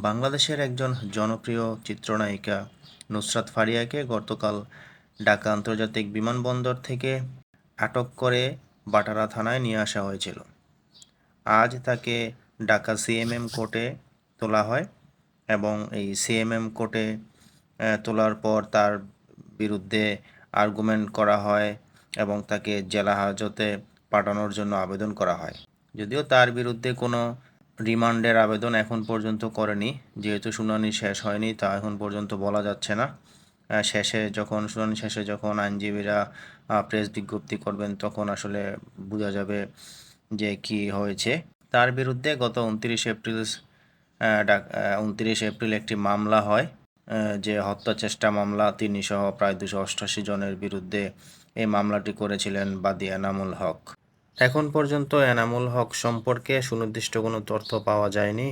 বাংলাদেশের একজন জনপ্রিয় চিত্রনায়িকা নুসরাত ফারিয়াকে গতকাল ঢাকা আন্তর্জাতিক বিমানবন্দর থেকে আটক করে বাটারা থানায় নিয়ে আসা হয়েছিল। আজ তাকে ঢাকা সিএমএম কোর্টে তোলা হয় এবং এই সিএমএম কোর্টে তোলার পর তার বিরুদ্ধে আর্গুমেন্ট করা হয় এবং তাকে জেলা হাজতে পাঠানোর জন্য আবেদন করা হয়। যদিও তার বিরুদ্ধে কোনো রিমান্ডের আবেদন এখন পর্যন্ত করেনি, যেহেতু শুনানি শেষ হয়নি তা এখন পর্যন্ত বলা যাচ্ছে না। শুনানি শেষে যখন আইনজীবীরা প্রেস বিজ্ঞপ্তি করবেন তখন আসলে বোঝা যাবে যে কি হয়েছে। তার বিরুদ্ধে গত 29 এপ্রিল একটি মামলা হয়, যে হত্যা চেষ্টা মামলা। তিনি সহ প্রায় 288 জনের বিরুদ্ধে এই মামলাটি করেছিলেন বাদী এনামুল হক। এখন পর্যন্ত এনামুল হক সম্পর্কে সুনির্দিষ্ট কোনো তথ্য পাওয়া যায়নি।